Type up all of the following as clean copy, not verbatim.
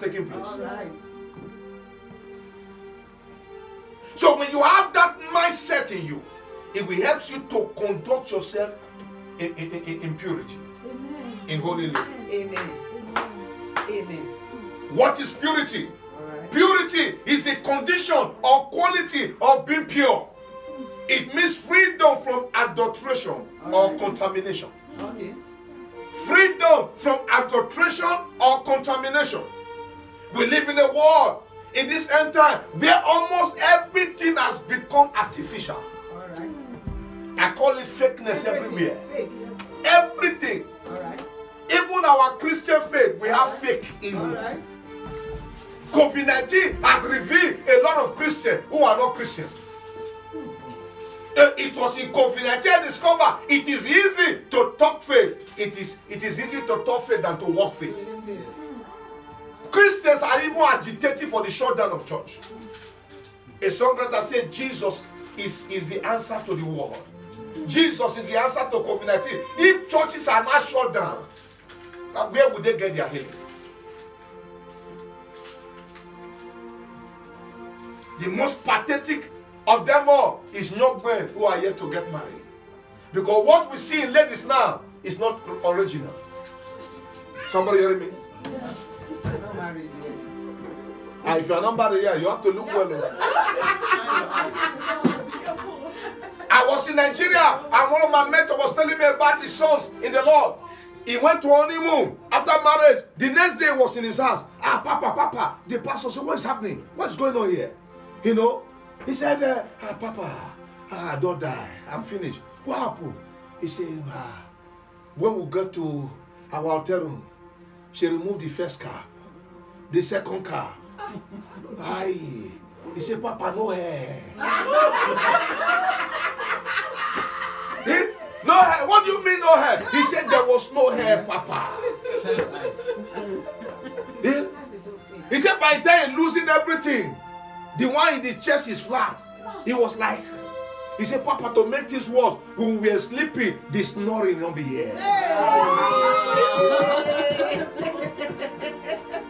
taking place. All right. So when you have that mindset in you, it will help you to conduct yourself in purity, Amen. in holy living. Amen. Amen. What is purity? All right. Purity is the condition or quality of being pure. It means freedom from adulteration or contamination. Okay. Freedom from adulteration or contamination. We live in a world in this end time where almost everything has become artificial. All right. I call it fakeness everywhere. Fake. Everything. All right. Even our Christian faith, we have fake in All it. right. COVID-19 has revealed a lot of Christians who are not Christians. It was in COVID-19 I discovered it is easy to talk faith. It is easy to talk faith than to walk faith. Christians are even agitating for the shutdown of church. A songwriter said Jesus is the answer to the world. Jesus is the answer to COVID-19. If churches are not shut down, where would they get their healing? The most pathetic of them all is young men who are yet to get married. Because what we see in ladies now is not original. Somebody hearing me? I'm not married yet. And if you are not married yet, you have to look well. I was in Nigeria and one of my mentors was telling me about his sons in the Lord. He went to honeymoon after marriage. The next day was in his house. Papa. The pastor said, what is happening? What's going on here? You know? He said, Papa, don't die. I'm finished. What happened? He said, when we got to our hotel room, she removed the first car, the second car. Aye. He said, Papa, no hair. No hair? What do you mean no hair? He said there was no hair, Papa. He said by the time losing everything, the one in the chest is flat. He was like, he said, Papa, to make this worse, when we were sleeping, the snoring will be here.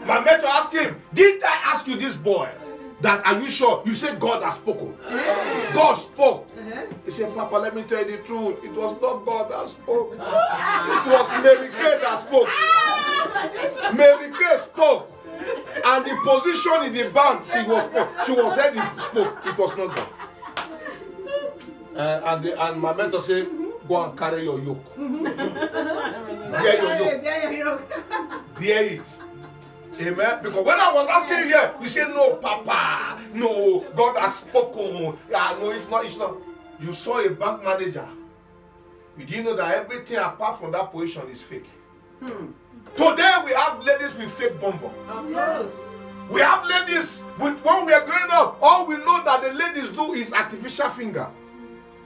My mentor asked him, didn't I ask you this boy? That are you sure? You said God has spoken. God spoke. He said, Papa, let me tell you the truth. It was not God that spoke. It was Mary Kay that spoke. Mary Kay spoke. And the position in the band she was said it spoke. It was not God. And my mentor said, go and carry your yoke. Bear your yoke. Bear it. Amen. Because when I was asking here, you said, no, Papa. No, God has spoken. No, if not, it's not. You saw a bank manager. You didn't know that everything apart from that position is fake. Today we have ladies with fake bum bum. Of course. We have ladies with, when we are growing up, all we know that the ladies do is artificial finger.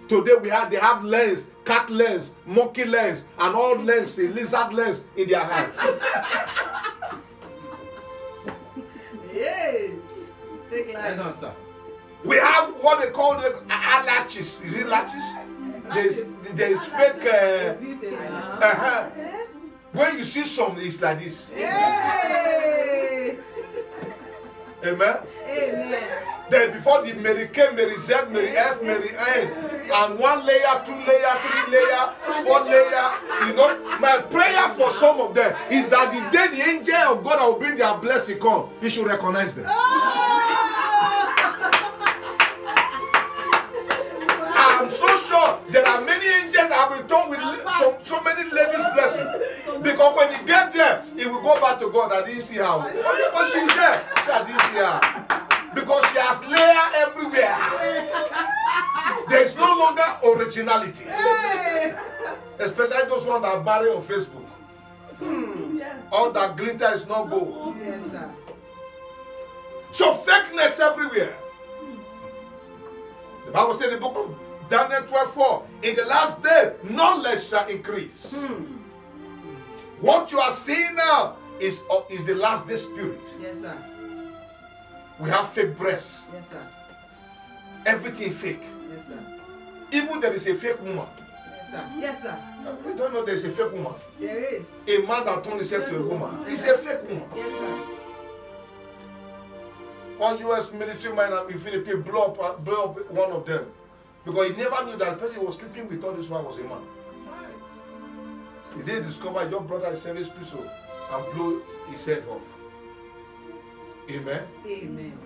Today they have lens, cat lens, monkey lens, and all lens, lizard lens in their hand. Yay! Take life. No, sir. We have what they call the latches. Is it latches? There's fake. When you see some, it's like this. Yay! Amen. Amen. Then before the Mary K, Mary Z, Mary F, Mary N, and 1 layer, 2 layer, 3 layer, 4 layer. You know, my prayer for some of them is that the day the angel of God will bring their blessing come, you should recognize them. I'm so sure there are many angels that have returned with so many ladies' blessings. Because when he gets there, he will go back to God. I didn't see her. Because she's there. I didn't see her. Because she has layer everywhere. There is no longer originality. Especially those ones that are married on Facebook. All that glitter is not gold. Yes, sir. So fakeness everywhere. The Bible says in the book of Daniel 12:4, in the last day, knowledge shall increase. What you are seeing now is the last day spirit. Yes, sir. We have fake breasts. Yes, sir. Everything fake. Yes, sir. Even there is a fake woman. Yes, sir. Yes, sir. We don't know there is a fake woman. There is. A man that turned himself to a woman. It's a fake woman. Yes, sir. one U.S. military man in Philippines blew up one of them. Because he never knew that the person he was sleeping with all this while was a man. He didn't discover your brother is service pistol and blew his head off. Amen. Amen.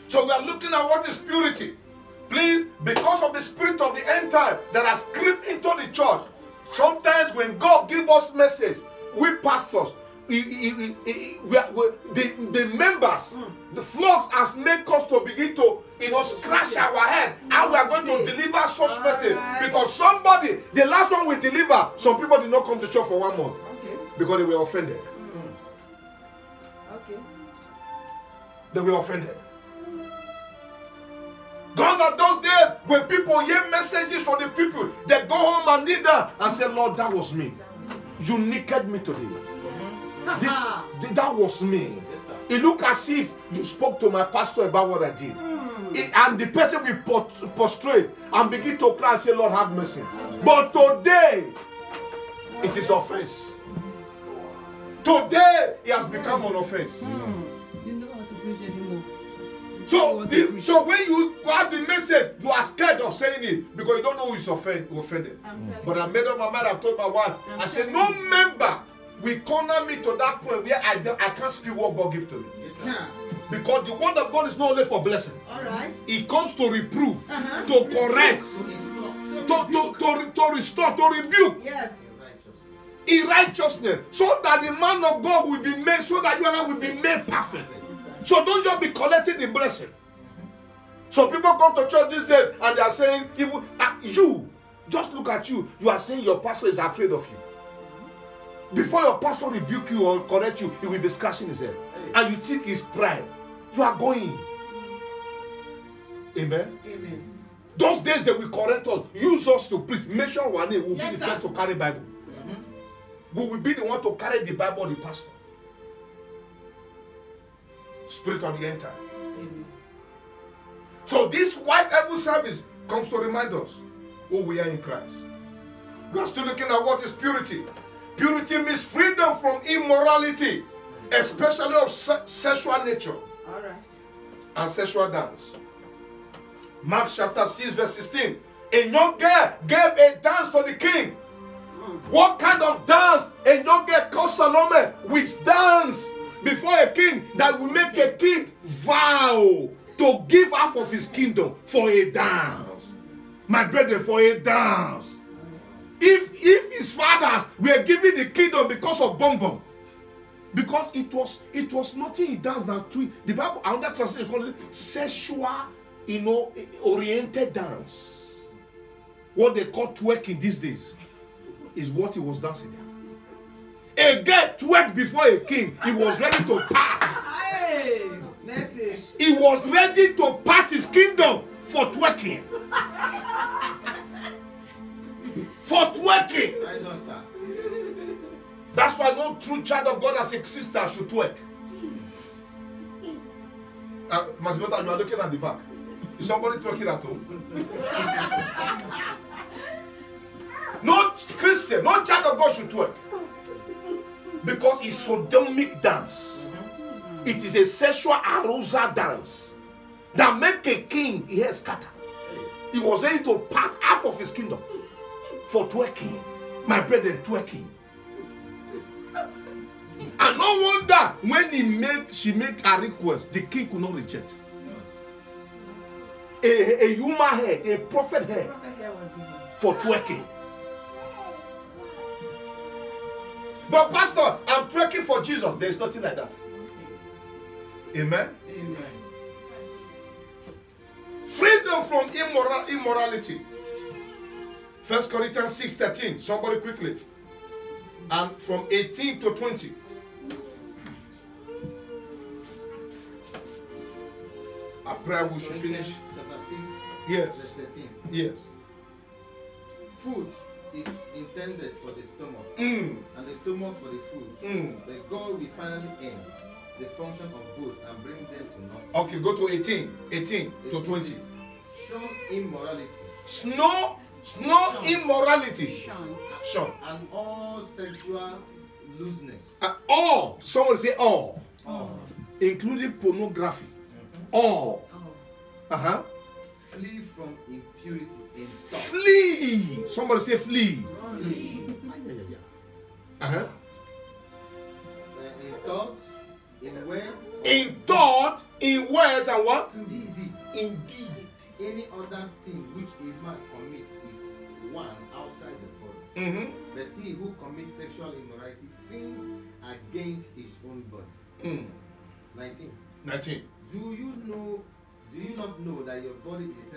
So we are looking at what is purity. Please, because of the spirit of the end time that has crept into the church, sometimes when God gives us message, we pastors, the members, the flocks has made us to begin to, scratch our head how we are going to deliver such message. Because somebody, the last one we deliver, some people did not come to church for 1 month because they were offended. Okay. They were offended. Gone are those days when people hear messages from the people, they go home and kneel down and say, Lord, that was me. You naked me today. That was me. It looked as if you spoke to my pastor about what I did. And the person will prostrate and begin to cry and say, Lord, have mercy. But today, it is offense. Today, it has become an offense. You don't know how to preach anymore. So when you have the message, you are scared of saying it because you don't know who is offended. But I made up my mind, I told my wife, I said, no member will corner me to that point where I can't speak what God gives to me. Because the word of God is not only for blessing. All right. It comes to reprove, to correct, to restore, to rebuke. Yes. In righteousness. So that the man of God will be made, so that you and I will be made perfect. So don't just be collecting the blessing. So people come to church these days and they are saying, even you, just look at you. You are saying your pastor is afraid of you. Before your pastor rebuke you or correct you, he will be scratching his head. And you think it's pride. You are going. Amen. Amen. Those days they will correct us, use us to preach. Mention one name, we'll be the first to carry Bible. We will be the one to carry the Bible, the pastor. Spirit of the end time. Amen. So this white heaven service comes to remind us who we are in Christ. We are still looking at what is purity. Purity means freedom from immorality, especially of sexual nature. All right. And sexual dance. Mark chapter 6 verse 16. A young girl gave a dance to the king. What kind of dance? A young girl called Salome, which dance before a king that will make a king vow to give half of his kingdom for a dance. My brethren, for a dance. If his fathers were given the kingdom because of bonbon, because it was nothing he does than to the Bible, another translation called it sexual, oriented dance. What they call twerking these days is what he was dancing there. A girl twerked before a king. He was ready to part. Hey, message. He was ready to part his kingdom for twerking. For twerking. Right on, sir. That's why no true child of God as a sister should twerk. Masbota, you are looking at the back. Is somebody twerking at home? No Christian, no child of God should twerk. Because it's sodomic dance. It is a sexual arousal dance that make a king his head scatter. He was ready to part half of his kingdom for twerking. My brethren, twerking. And no wonder when she made a request, the king could not reject. A human head, a prophet head for twerking. But pastor, I'm twerking for Jesus. There is nothing like that. Amen. Amen. Freedom from immorality. 1 Corinthians 6:13. Somebody quickly. And from 18 to 20. I pray we should finish. Chapter 6, Yes. verse 13. Yes. Food is intended for the stomach, Mm. and the stomach for the food. Mm. But God will finally end the function of both and bring them to nothing. Okay, go to 18 to 20. Shun immorality No immorality. Sean. and all sexual looseness. All. Someone say all. All. including pornography. All. Oh. Flee from impurity in thought. Flee. Somebody say flee. Flee. In thoughts, in words, In thought, in words, and what? deed. Indeed. Any other sin which a man commits is one outside the body. But he who commits sexual immorality sins against his own body. 19. 19. Do you not know that your body is a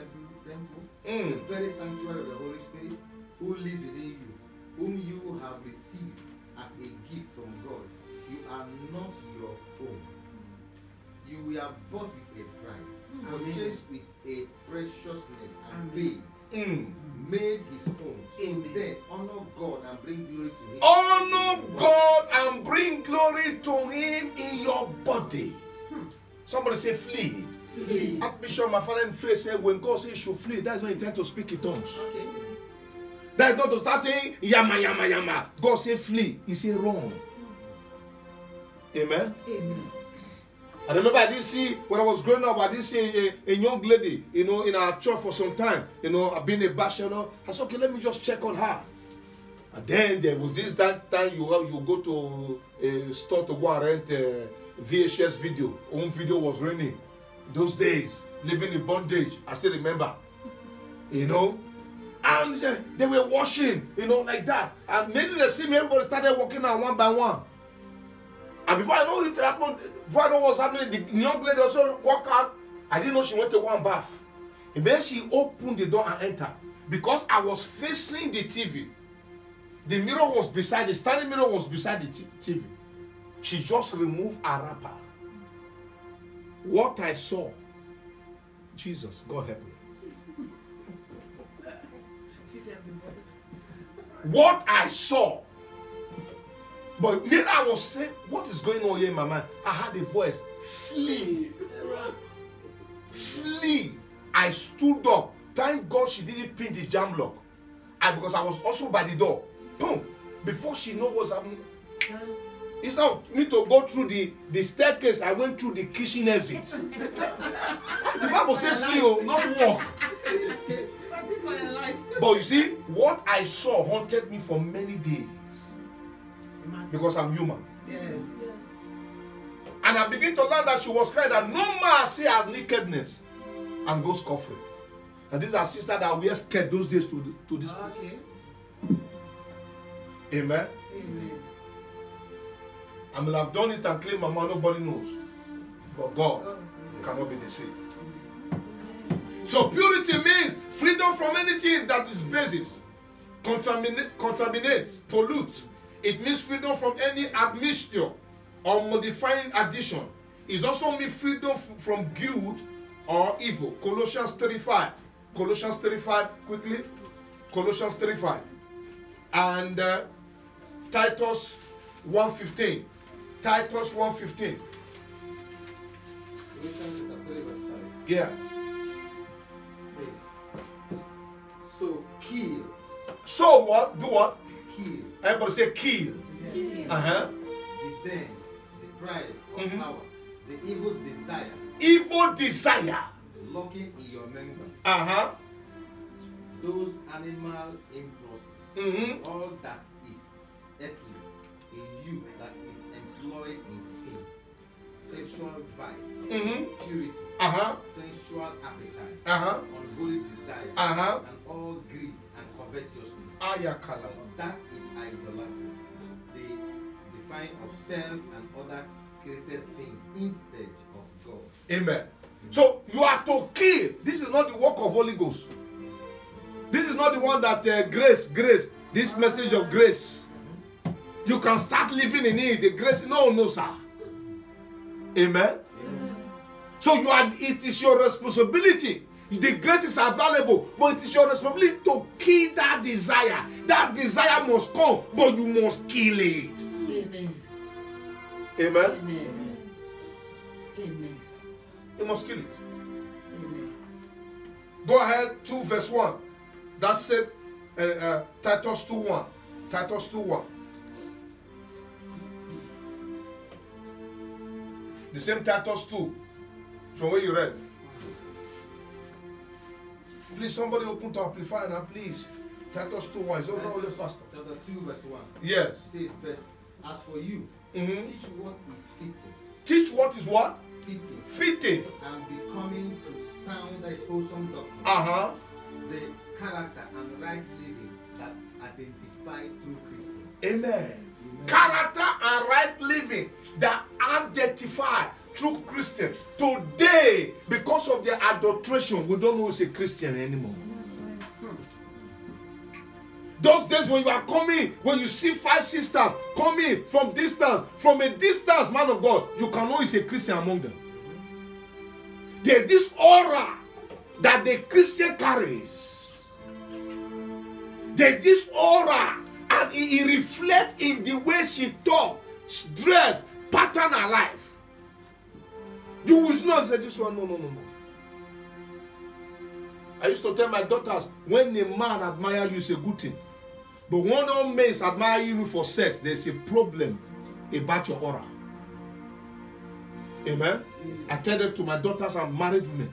temple, the very sanctuary of the Holy Spirit, who lives within you, whom you have received as a gift from God? You are not your own. You were bought with a price, purchased with a preciousness, and paid, made his own. So then, honor God and bring glory to Him. Honor God and bring glory to Him in your body. Somebody say flee. Flee. Archbishop, my father in faith, said when God says you should flee, that's not intent to speak in tongues. Okay. That is not to start saying yama yama yama. God say flee. He say wrong. Amen. Amen. I remember I did see when I was growing up, I did see a young lady, in our church for some time. I've been a bachelor. I said, okay, let me just check on her. And then there was that time you go to a store to go and rent a VHS video. Home video was raining. Those days, living in bondage. I still remember. And they were washing, like that. And maybe they see me, everybody started walking out one by one. And before I know it happened, before I know what's happening, the young lady also walked out. I didn't know she went to one bath. And then she opened the door and entered. Because I was facing the TV. The mirror was beside, the standing mirror was beside the TV. She just removed her wrapper. What I saw, Jesus, God help me. What I saw. But then I was saying, what is going on here in my mind? I had a voice, flee. Flee. I stood up. Thank God she didn't pin the jam lock. Because I was also by the door. Boom. Before she knows what's happening. Instead of me to go through the staircase, I went through the kitchen exit. The Bible says flee, not walk. But you see, what I saw haunted me for many days. Because I'm human. Yes. And I begin to learn that she was crying that no man see her nakedness and go scot-free. And these are sisters that were scared those days to this place. Okay. Amen. Amen. I will have done it and claimed mama, nobody knows. But God cannot be deceived. So purity means freedom from anything that is basis, contaminates, pollutes. It means freedom from any admixture or modifying addition. It also means freedom from guilt or evil. Colossians 35. Colossians 35, quickly. Colossians 35. And Titus 1:15. Titus 1:15. Colossians chapter 3 verse 5. Yes. Says, so kill. So what? Do what? Kill. Everybody say kill. Yeah. The den, the pride of power, the evil desire, Evil desire. lurking in your members, those animal impulses, all that is earthly in you that is employed in sin, sexual vice, purity, sensual appetite, unholy desire, and all greed and covetousness. That is idolatry, the defying of self and other created things instead of God. Amen. So you are to kill. This is not the work of Holy Ghost. This is not the one that grace, this message of grace. You can start living in it. The grace, no, sir. Amen. So it is your responsibility. The grace is available, but it is your responsibility to kill that desire. That desire must come, but you must kill it. Amen. Amen. Amen. Amen. You must kill it. Amen. Go ahead, 2 verse 1. That's it. Titus 2:1. Titus 2:1. The same Titus 2. From where you read. Please, somebody open to Amplify now, please. Titus 2:1. It's not only faster. Chapter 2, verse 1. Yes. Says, but as for you, Mm-hmm. teach what is fitting. Teach what is what? Fitting. Fitting. And becoming to sound as wholesome doctrine. Uh-huh. The character and right living that identify true Christians. Amen. Character and right living that identify true Christian. Today, because of their adulteration, we don't know who's a Christian anymore. Those days when you are coming, when you see 5 sisters coming from a distance, man of God, you can know he's a Christian among them. There's this aura that the Christian carries. There's this aura, and it reflects in the way she talk, dress, pattern her life. You will not say this one, no. I used to tell my daughters, when a man admires you, it's a good thing. But when all men admire you for sex, there's a problem about your aura. Amen? I tell that to my daughters and married women.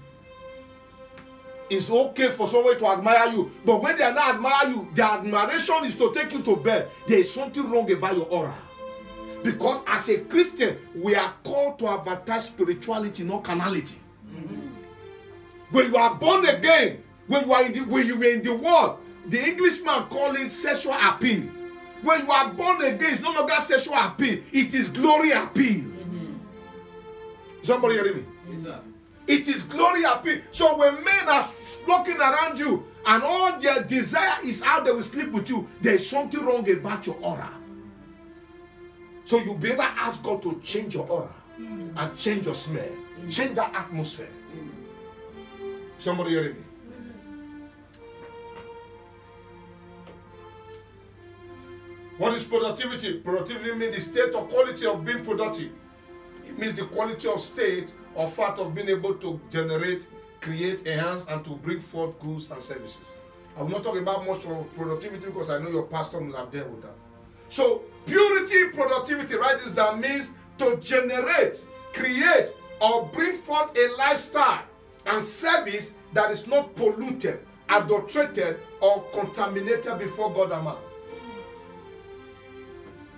It's okay for someone to admire you, but when they are not admire you, their admiration is to take you to bed. There is something wrong about your aura. Because as a Christian, we are called to advertise spirituality, not carnality. When you are born again, when you are in the world, the Englishman call it sexual appeal. When you are born again, it's no longer sexual appeal. It is glory appeal. Amen. Somebody hearing me? Yes, sir. It is glory appeal. So when men are flocking around you and all their desire is how they will sleep with you, there is something wrong about your aura. So you better ask God to change your aura and change your smell. Change that atmosphere. Somebody hearing me? What is productivity? Productivity means the state or quality of being productive. It means the quality of state or fact of being able to generate, create, enhance, and to bring forth goods and services. I will not talk about much of productivity because I know your pastor will have dealt with that. So, purity, productivity, write this down, means to generate, create, or bring forth a lifestyle and service that is not polluted, adulterated, or contaminated before God and man.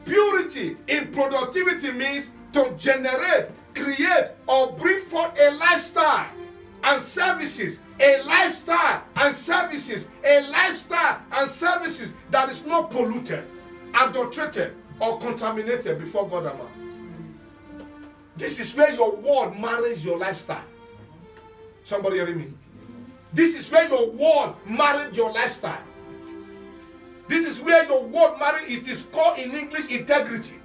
Purity in productivity means to generate, create, or bring forth a lifestyle and services, a lifestyle and services, a lifestyle and services that is not polluted, adulterated, or contaminated before God and man. This is where your word marries your lifestyle. Somebody hearing me? This is where your word marries your lifestyle. This is where your word marries. It is called in English integrity.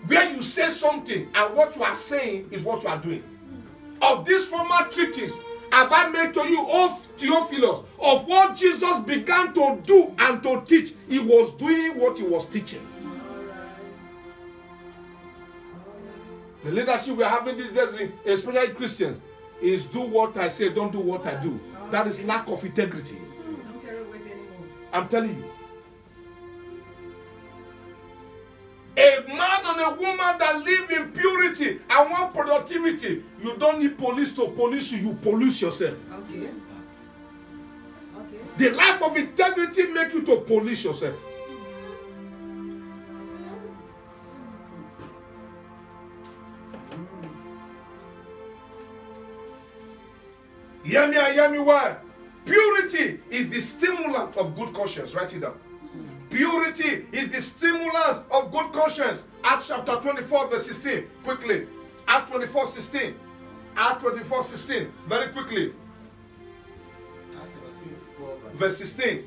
Where you say something and what you are saying is what you are doing. Of this former treatise have I made to you, O Theophilus, of what Jesus began to do and to teach. He was doing what he was teaching. The leadership we are having these days, especially Christians, is do what I say, don't do what I do. That is lack of integrity. Don't carry weight anymore. I'm telling you. A man and a woman that live in purity and want productivity, you don't need police to police you, you police yourself. Okay. Okay. The life of integrity makes you to police yourself. Hear me and hear me well. Purity is the stimulant of good conscience. Write it down. Purity is the stimulant of good conscience. Acts chapter 24 verse 16. Quickly. Acts 24:16. Acts 24:16. Very quickly. Acts chapter 24 Verse 16.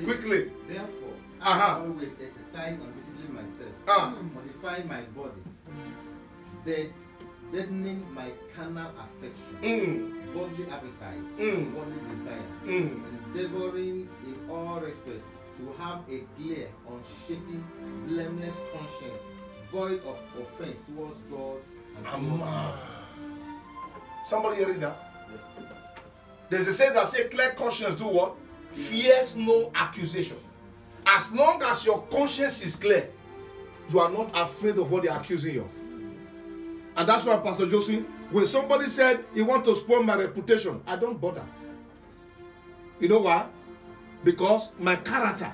Quickly. Therefore, Uh-huh. I always exercise and discipline myself, modify my body, deadening my carnal affection, bodily appetite, worldly desires, endeavoring in all respect to have a clear, unshaken, blameless conscience, void of offense towards God and towards man. Somebody hearing that? Yes. There's a saying that says clear conscience do what? Fears no accusation. As long as your conscience is clear, you are not afraid of what they are accusing you of. And that's why, Pastor Josie, when somebody said he wants to spoil my reputation, I don't bother. You know why? Because my character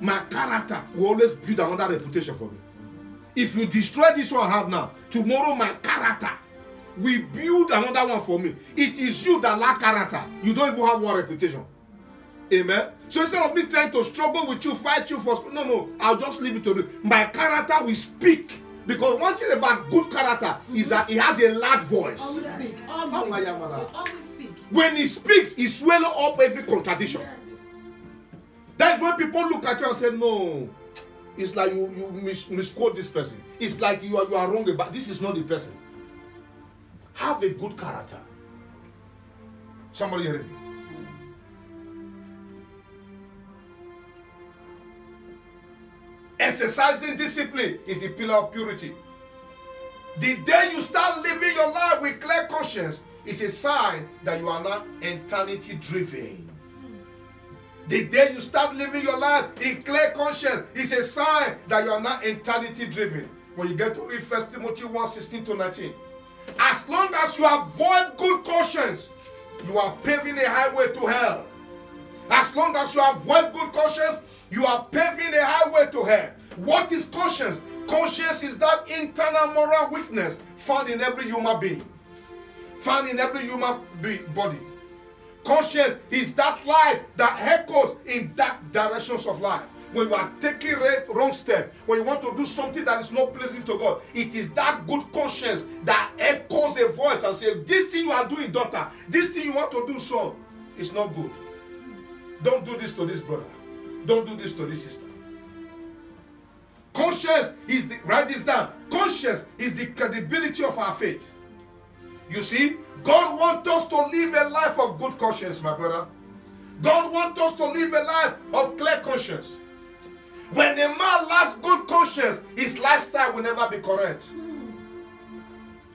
will always build another reputation for me. If you destroy this one I have now, tomorrow my character will build another one for me. It is you that lack character. You don't even have one reputation. Amen. So instead of me trying to struggle with you, fight you for no, I'll just leave it to you. My character will speak. Because one thing about good character is that it has a loud voice. Always speak. Always speak. When he speaks, he swallows up every contradiction. That's when people look at you and say, no, it's like you misquote this person. It's like you are wrong about this is not the person. Have a good character. Somebody hear me? Exercising discipline is the pillar of purity. The day you start living your life with clear conscience is a sign that you are not eternity driven. The day you start living your life in clear conscience is a sign that you are not eternity driven. When you get to read 1 Timothy 1:16-19, as long as you avoid good conscience, you are paving a highway to hell. As long as you avoid good conscience, you are paving a highway to hell. What is conscience? Conscience is that internal moral weakness found in every human being. Found in every human body. Conscience is that life that echoes in dark directions of life. When you are taking wrong step, when you want to do something that is not pleasing to God, it is that good conscience that echoes a voice and says, this thing you are doing, daughter, this thing you want to do, son, is not good. Don't do this to this brother. Don't do this to this sister. Conscience is the, write this down, conscience is the credibility of our faith. You see, God wants us to live a life of good conscience, my brother. God wants us to live a life of clear conscience. When a man lacks good conscience, his lifestyle will never be correct.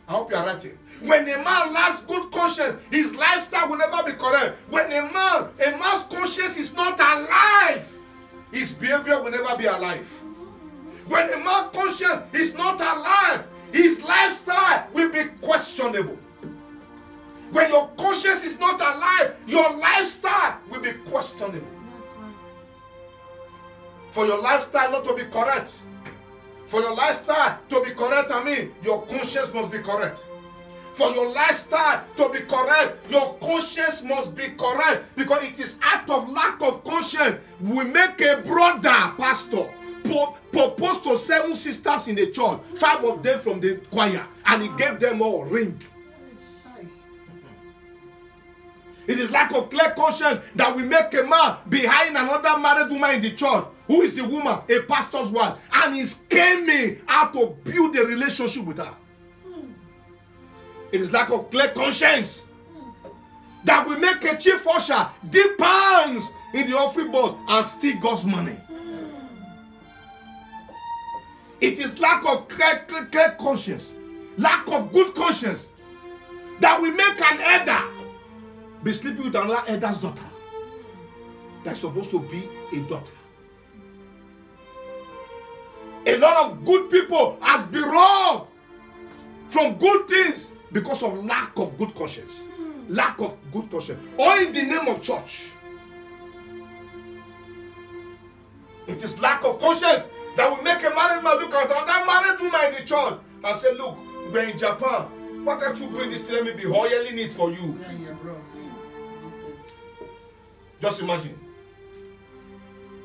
I hope you are writing. When a man lacks good conscience, his lifestyle will never be correct. When a man's conscience is not alive, his behavior will never be alive. When a man's conscience is not alive, his lifestyle will be questionable. When your conscience is not alive, your lifestyle will be questionable. For your lifestyle not to be correct, for your lifestyle to be correct, your conscience must be correct. For your lifestyle to be correct, your conscience must be correct. Because it is out of lack of conscience we make a brother, pastor, propose to 7 sisters in the church, 5 of them from the choir, and he gave them all ring. It is lack of clear conscience that we make a man behind another married woman in the church. Who is the woman? A pastor's wife. And he's scheming how to build a relationship with her. It is lack of clear conscience that we make a chief usher dip hands in the offering box and steal God's money. It is lack of clear conscience, lack of good conscience, that we make an elder be sleeping with another elder's daughter that's supposed to be a daughter. A lot of good people has been robbed from good things because of lack of good conscience. Lack of good conscience. Or in the name of church. It is lack of conscience that will make a married man look at another married woman in the church and say, look, we're in Japan. Why can't you bring this to let me be oiling it for you? Yeah, bro. Just imagine.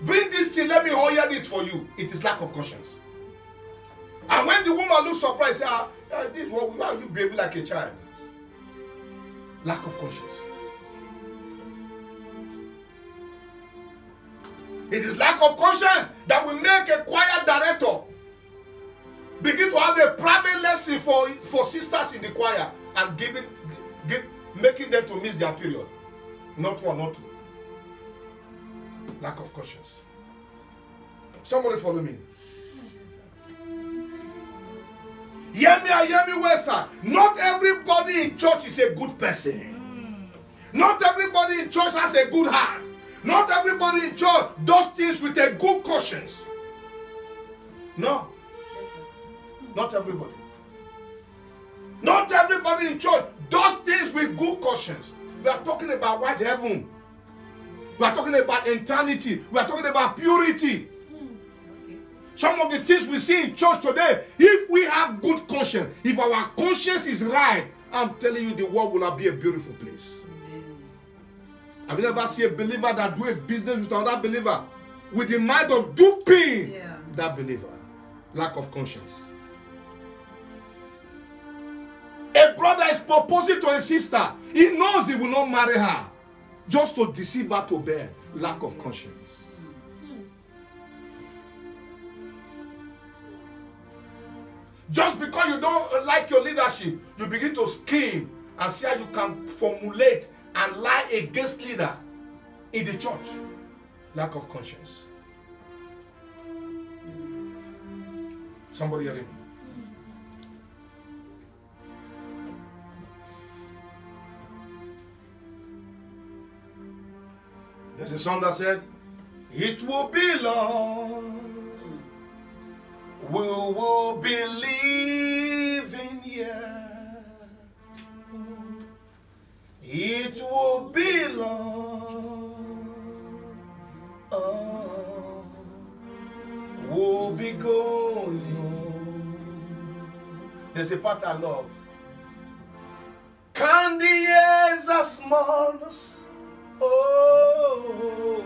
Bring this thing, let me oil it for you. It is lack of conscience. And when the woman looks surprised, say, this is why are you behaving like a child? Lack of conscience. It is lack of conscience that will make a choir director begin to have a private lesson for sisters in the choir and making them to miss their period. Not one, not two. Lack of conscience. Somebody follow me. Hear me well, sir. Not everybody in church is a good person. Not everybody in church has a good heart. Not everybody in church does things with a good conscience. No. Not everybody. everybody in church does things with good conscience. We are talking about white heaven. We are talking about eternity. We are talking about purity. Some of the things we see in church today, if we have good conscience, if our conscience is right, I'm telling you, the world will not be a beautiful place. Have you ever seen a believer that do a business with another believer with the mind of duping that believer? Lack of conscience. A brother is proposing to a sister. He knows he will not marry her. Just to deceive her to bear. Lack of conscience. Just because you don't like your leadership, you begin to scheme and see how you can formulate and lie against leader in the church. Lack of conscience. Somebody hearing me? There's a song that said, it will be long, we will be living here. It will be long, we'll be going home. There's a part I love. Can the years are small? Oh,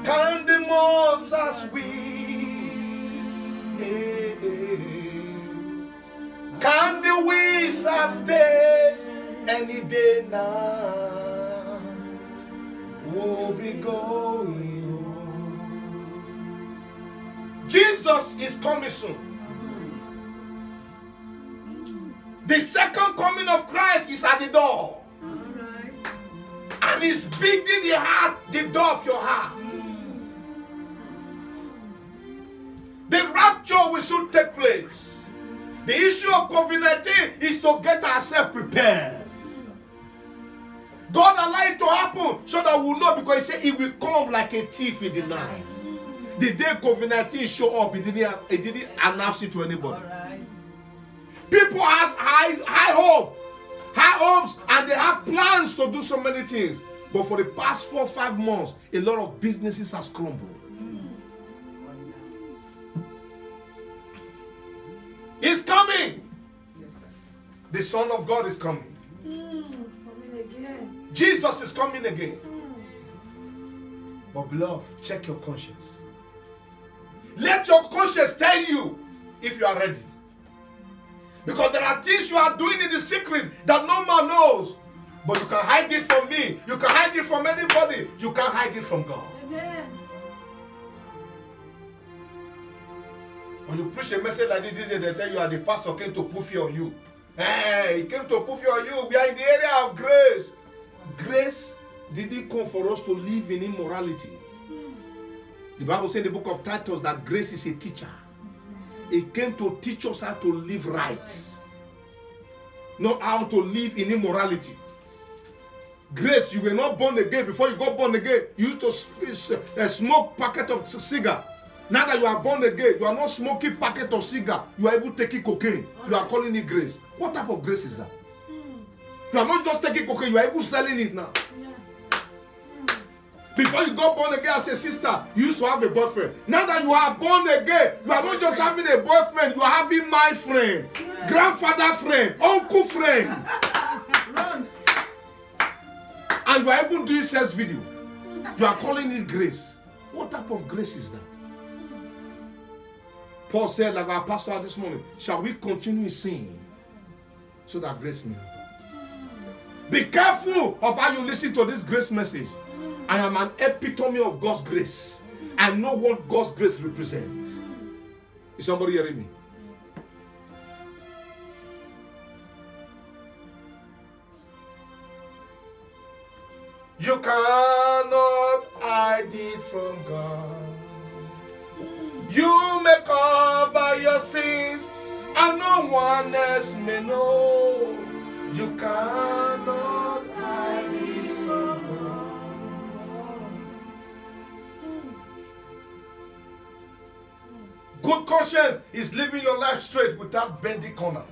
can the moss are sweet? Can the winds are days any day now? We'll be going home. Jesus is coming soon. The second coming of Christ is at the door. And he's beating the door of your heart. The rapture will soon take place. The issue of COVID-19 is to get ourselves prepared. God allowed it to happen so that we'll know, because he said it will come like a thief in the night. The day COVID-19 show up, he didn't announce it to anybody. People have high hope. High hopes, and they have plans to do so many things. But for the past 4 or 5 months, a lot of businesses has crumbled. He's coming. Yes, sir. The Son of God is coming. Coming again. Jesus is coming again. But beloved, check your conscience. Let your conscience tell you if you are ready. Because there are things you are doing in the secret that no man knows. But you can hide it from me. You can hide it from anybody. You can't hide it from God. Amen. When you preach a message like this, they tell you the pastor came to poof on you. Hey, he came to poof on you. We are in the area of grace. Grace didn't come for us to live in immorality. The Bible says in the book of Titus that grace is a teacher. It came to teach us how to live right, not how to live in immorality. Grace, you were not born again. Before you got born again, you used to smoke packet of cigar. Now that you are born again, you are not smoking packet of cigar. You are even taking cocaine. You are calling it grace. What type of grace is that? You are not just taking cocaine. You are even selling it now. Before you got born again as a sister, you used to have a boyfriend. Now that you are born again, you are not just having a boyfriend, you are having my friend, grandfather friend, uncle friend. And you are even doing sex video. You are calling it grace. What type of grace is that? Paul said, like our pastor this morning, shall we continue in sin so that grace may happen? Be careful of how you listen to this grace message. I am an epitome of God's grace. I know what God's grace represents. Is somebody hearing me? You cannot hide it from God. You may cover your sins and no one else may know. You cannot hide it from God. Good conscience is living your life straight without bending corners.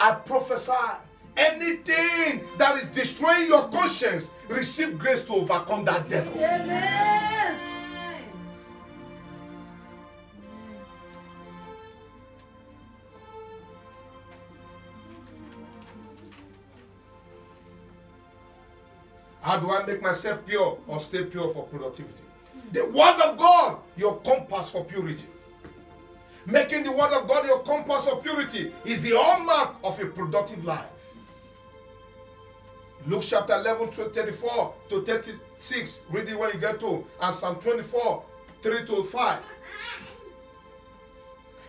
I prophesy, anything that is destroying your conscience, receive grace to overcome that devil. Amen. How do I make myself pure or stay pure for productivity? The word of God, your compass for purity. Making the word of God your compass of purity is the hallmark of a productive life. Luke chapter 11, 34 to 36. Read it when you get to. And Psalm 24, 3 to 5.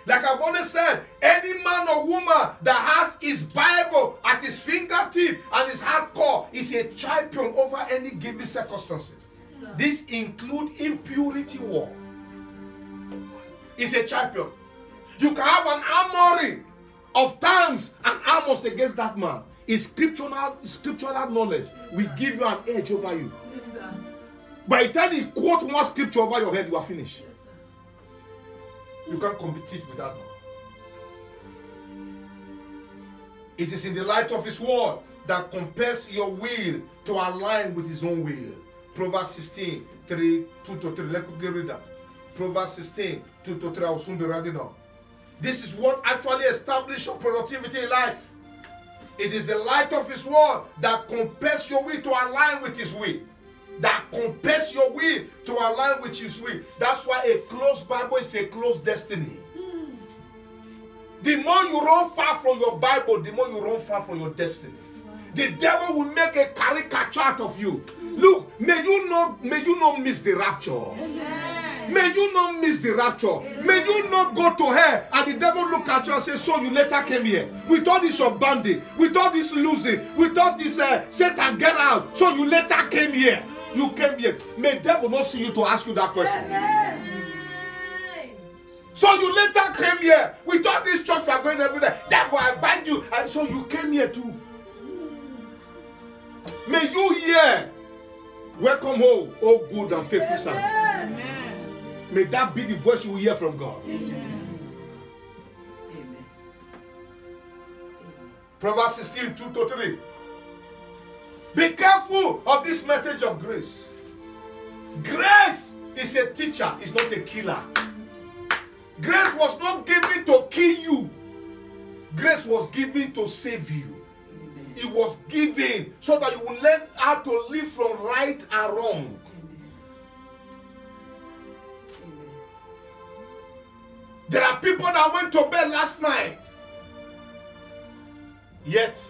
Like I've always said, any man or woman that has his Bible at his fingertip and his hardcore is a champion over any given circumstances. This includes impurity war. Is a champion. You can have an armory of tongues and armors against that man. Is scriptural knowledge will give you an edge over you. Yes, sir. By the time you quote one scripture over your head, you are finished. Yes, sir. You can't compete with that man. It is in the light of his word that compels your will to align with his own will. Proverbs 16, 2 to 3. Let's quickly read that. Proverbs 16, 2 to 3. I will soon be ready now. This is what actually establishes your productivity in life. It is the light of his word that compels your will to align with his will. That compels your will to align with his will. That's why a closed Bible is a closed destiny. The more you run far from your Bible, the more you run far from your destiny. The devil will make a caricature out of you. Look, may you not miss the rapture. Amen. May you not miss the rapture. May you not go to hell and the devil look at you and say, so you later came here. We thought this was bandit. We thought this losing. We thought this Satan get out. So you later came here. You came here. May the devil not see you to ask you that question. Amen. So you later came here. We thought this church was going every day. Therefore I bind you. And so you came here too. May you hear, welcome home, oh good and faithful servant. Amen. May that be the voice you will hear from God. Amen. Amen. Proverbs 16, 2 to 3. Be careful of this message of grace. Grace is a teacher, it's not a killer. Grace was not given to kill you. Grace was given to save you. Amen. It was given so that you will learn how to live from right and wrong. There are people that went to bed last night. Yet,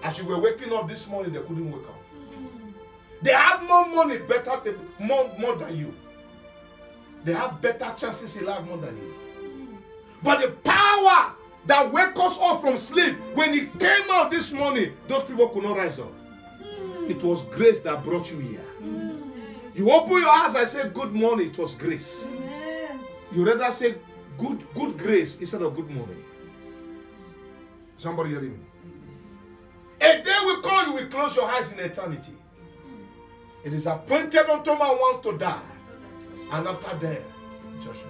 as you were waking up this morning, they couldn't wake up. They had more money, more than you. They have better chances in life more than you. But the power that wakes us up from sleep, when it came out this morning, those people could not rise up. It was grace that brought you here. You open your eyes and say, good morning, it was grace. You rather say, good grace instead of good morning. Somebody hearing me? A day will come, you will close your eyes in eternity. It is appointed unto man one to die, and after death, judgment.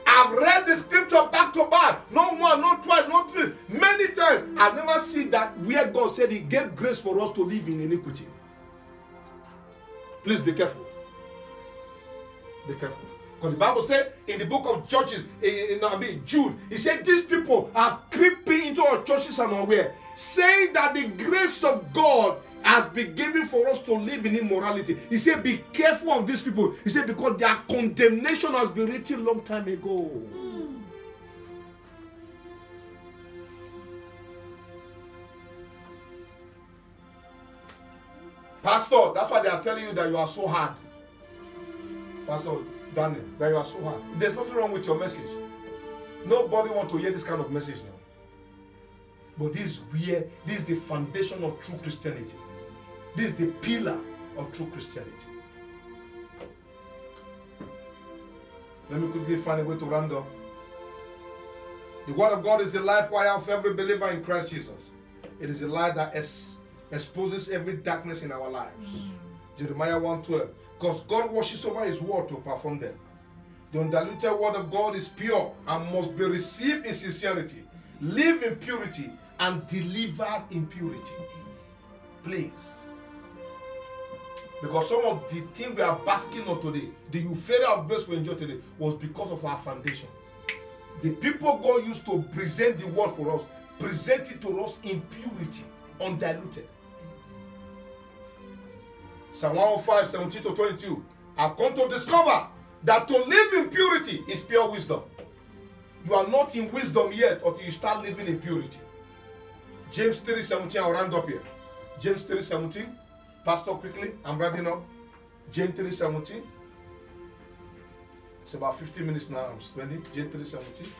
I've read the scripture back to back, not one, not twice, not three, many times. I've never seen that where God said he gave grace for us to live in iniquity. Please be careful. Be careful. Because the Bible said in the book of Judges, Jude, he said these people are creeping into our churches and unaware, saying that the grace of God has been given for us to live in immorality. He said, be careful of these people. He said, because their condemnation has been written long time ago. Pastor, that's why they are telling you that you are so hard. Pastor Daniel, that you are so hard. There's nothing wrong with your message. Nobody wants to hear this kind of message now. But this is the foundation of true Christianity. This is the pillar of true Christianity. Let me quickly find a way to round up. The word of God is the life wire of every believer in Christ Jesus. It is the light that exposes every darkness in our lives. Jeremiah 1:12. Because God watches over his word to perform them. The undiluted word of God is pure and must be received in sincerity. live in purity, and deliver in purity. Please. Because some of the things we are basking on today, the euphoria of grace we enjoy today, was because of our foundation. The people God used to present the word for us, present it to us in purity, undiluted. Psalm 105, 17 to 22. I've come to discover that to live in purity is pure wisdom. You are not in wisdom yet until you start living in purity. James 3:17, I'll round up here. James 3:17. Pastor, quickly, I'm wrapping up. James 3:17. It's about 15 minutes now I'm spending. James 3:17.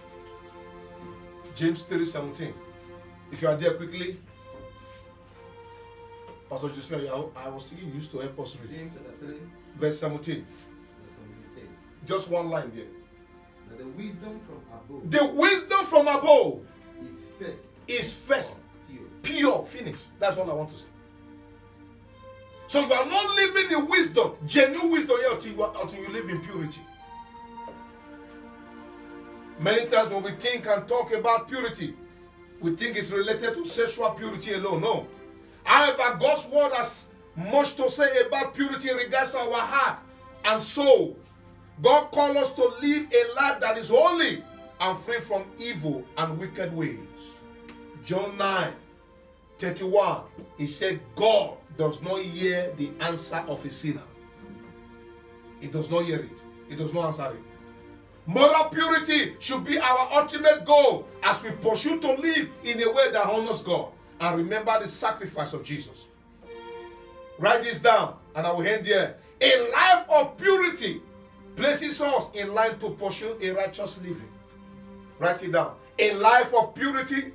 James 3:17. If you are there quickly. Pastor Joseph, I was thinking you used to help us read. James chapter 3, verse 17. says, Just one line there. that the wisdom from above The wisdom from above is first pure. pure. Finish. That's all I want to say. So you are not living in wisdom, genuine wisdom here until you live in purity. Many times when we think and talk about purity, we think it's related to sexual purity alone. No. However, God's word has much to say about purity in regards to our heart and soul. God calls us to live a life that is holy and free from evil and wicked ways. John 9:31, he said, God does not hear the answer of a sinner. He does not hear it. He does not answer it. Moral purity should be our ultimate goal as we pursue to live in a way that honors God and remember the sacrifice of Jesus. Write this down and I will end here. A life of purity places us in line to pursue a righteous living. Write it down. A life of purity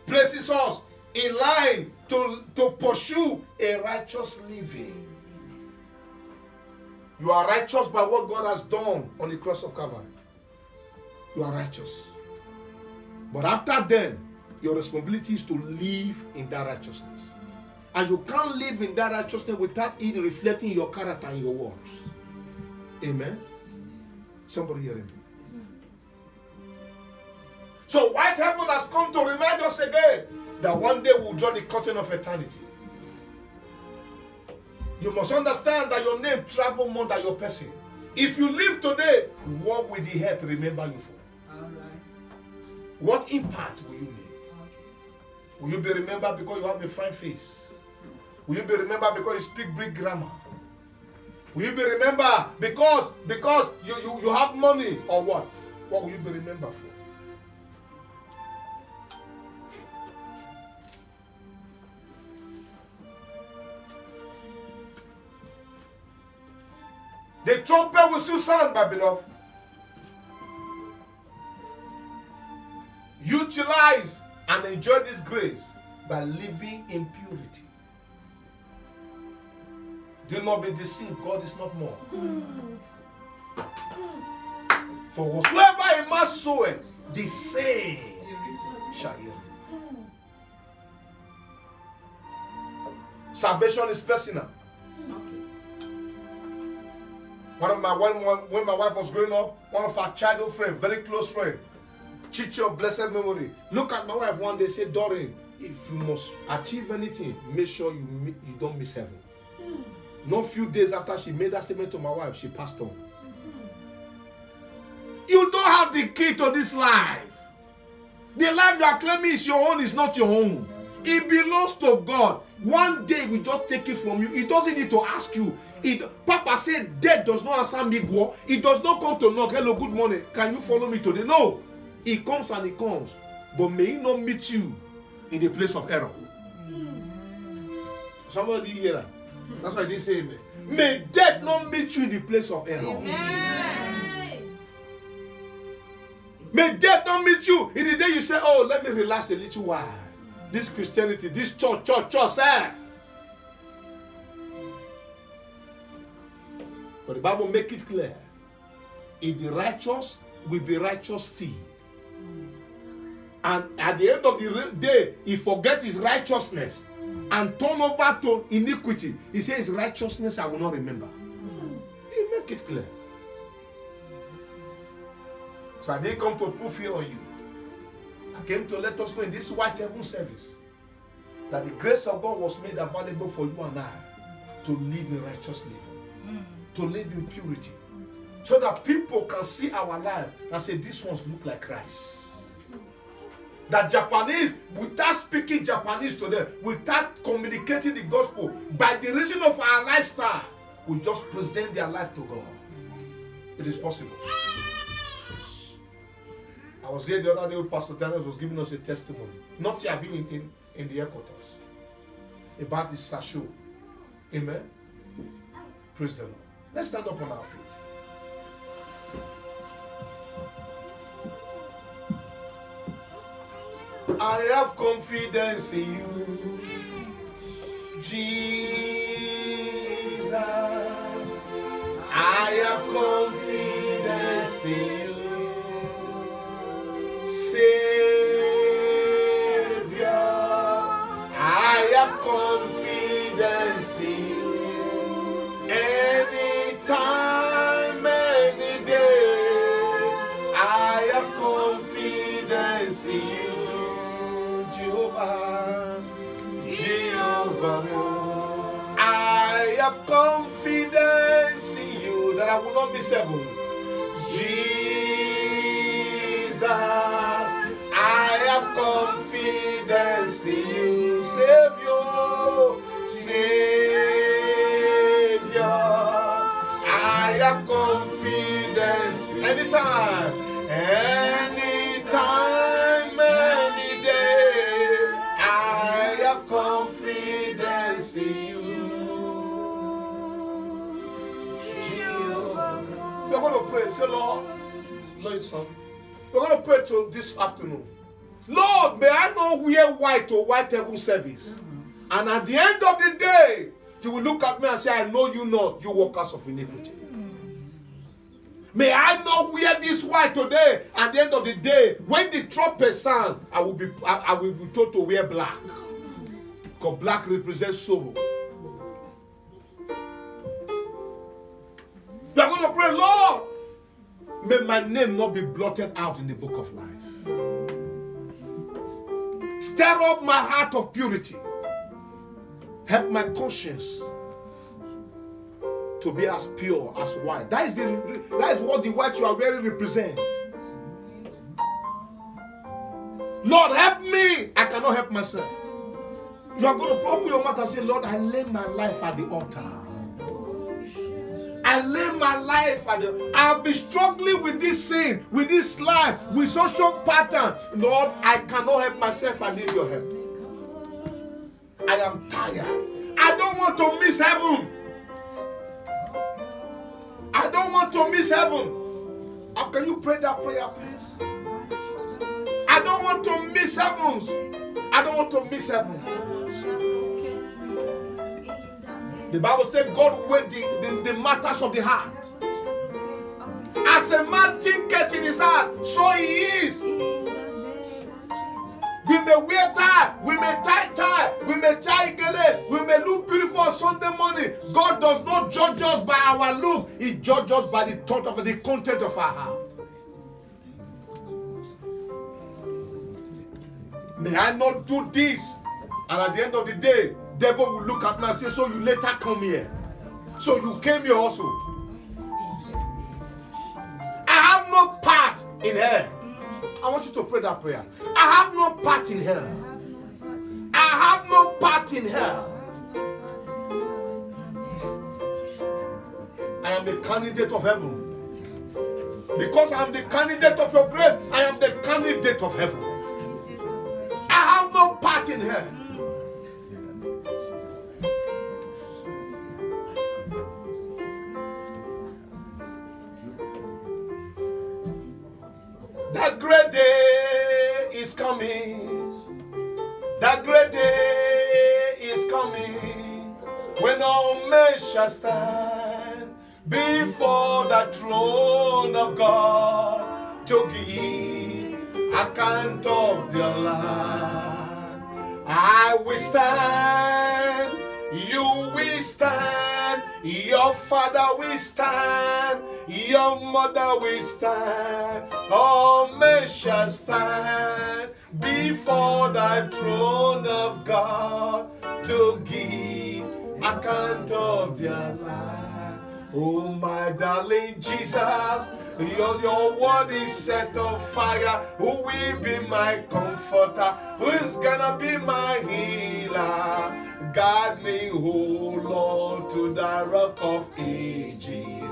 places us in line to pursue a righteous living. You are righteous by what God has done on the cross of Calvary. You are righteous. But after then, your responsibility is to live in that righteousness. And you can't live in that righteousness without it reflecting your character and your words. Amen? Somebody hearing me? So white heaven has come to remind us again that one day we'll draw the curtain of eternity. You must understand that your name travels more than your person. If you live today, what will the earth remember you for? All right. What impact will you make? Okay. Will you be remembered because you have a fine face? Will you be remembered because you speak Greek grammar? Will you be remembered because you have money or what? What will you be remembered for? The trumpet will still sound, my beloved. Utilize and enjoy this grace by living in purity. Do not be deceived. God is not more. For whatsoever a man soweth, the same shall he reap. Salvation is personal. When my wife was growing up, one of our childhood friends, very close friend, teacher of blessed memory, look at my wife one day, say, Doreen, if you must achieve anything, make sure you don't miss heaven. No few days after she made that statement to my wife, she passed on. You don't have the key to this life. The life you are claiming is your own, is not your own. It belongs to God. One day we just take it from you. He doesn't need to ask you. Papa said, death does not answer me. It does not come to knock. Hello, good morning. Can you follow me today? No. It comes and it comes. But may he not meet you in the place of error. Somebody hear that? That's why they say amen. May death not meet you in the place of error. Amen. May death not meet you in the day you say, oh, let me relax a little while. This Christianity, this church, serve. But the Bible make it clear. If the righteous will be righteous still. And at the end of the day, he forgets his righteousness and turn over to iniquity. He says, righteousness I will not remember. He make it clear. So I didn't come to prove fear on you. I came to let us know in this White Heaven service that the grace of God was made available for you and I to live in righteous living, to live in purity, so that people can see our life and say, these ones look like Christ. That Japanese, without speaking Japanese to them, without communicating the gospel, by the reason of our lifestyle, we just present their life to God. It is possible. I was here the other day with Pastor Daniel was giving us a testimony. Not yet being in the headquarters. About his sasho. Amen. Praise the Lord. Let's stand up on our feet. I have confidence in you, Jesus. I have confidence in you, Savior. I have confidence in you. Anytime, any day, I have confidence in you. Jehovah, I have confidence in you that I will not be seven. Jesus, I have confidence in you. Savior, Savior, I have confidence anytime, anytime, any day. I have confidence in you. Jehovah. We're going to pray. Say, Lord, son. We're going to pray to this afternoon. Lord, may I not wear white to White Heaven service. And at the end of the day, you will look at me and say, I know you not, you workers of iniquity. May I not wear this white today. At the end of the day, when the trumpet sound, I will be told to wear black. Because black represents sorrow. We are going to pray, Lord, may my name not be blotted out in the book of life. Stir up my heart of purity. Help my conscience to be as pure as white. That is what the white you are wearing represents. Lord, help me. I cannot help myself. You are going to open your mouth and say, Lord, I lay my life at the altar. I lay my life at the... I'll be struggling with this sin, with this life, with social pattern. Lord, I cannot help myself. I need your help. I am tired. I don't want to miss heaven. I don't want to miss heaven. Can you pray that prayer, please? I don't want to miss heavens. I don't want to miss heaven. The Bible said God weighed the matters of the heart. As a man thinketh in his heart, so he is. We may wear tie, we may tie, we may tie gele, we may look beautiful on Sunday morning. God does not judge us by our look. He judges us by the thought of the content of our heart. May I not do this. And at the end of the day, devil will look at me and say, so you later come here. So you came here also. I have no part in hell. I want you to pray that prayer. I have no part in hell. I have no part in hell. I am the candidate of heaven. Because I am the candidate of your grace, I am the candidate of heaven. I have no part in hell. That great day is coming. That great day is coming when all men shall stand before the throne of God to give account of their life. I will stand, you will stand, your father will stand, your mother will stand, all men shall stand before thy throne of God to give account of their life. Oh, my darling Jesus, your word is set on fire. Who will be my comforter? Who is gonna be my healer? Guide me, oh Lord, to thy rock of ages.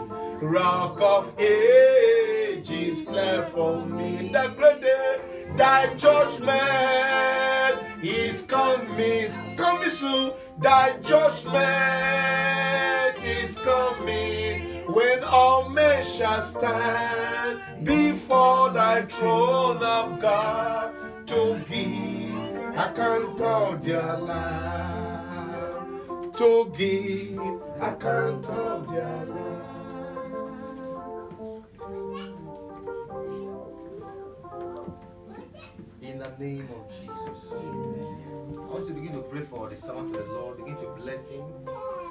Rock of ages, clear for me the great day. Thy judgment is coming soon. Thy judgment is coming, when all men shall stand before thy throne of God to give account of their life, to give account of their life. In the name of Jesus. I want you to begin to pray for the servant of the Lord. Begin to bless him.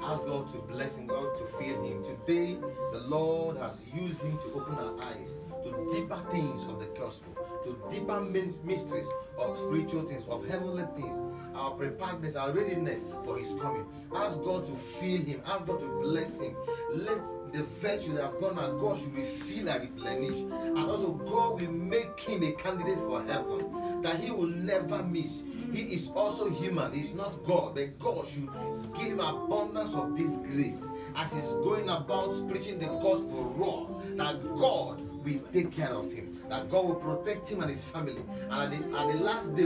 Ask God to bless him, God to fill him. Today, the Lord has used him to open our eyes to deeper things of the gospel, to deeper mysteries of spiritual things, of heavenly things, our preparedness, our readiness for his coming. Ask God to fill him. Ask God to bless him. Let the virtue that have gone out, God should refill and replenish. And also, God will make him a candidate for heaven, that he will never miss. He is also human. He is not God, but God should give him abundance of this grace as he's going about preaching the gospel raw, that God will take care of him, that God will protect him and his family, and at the last day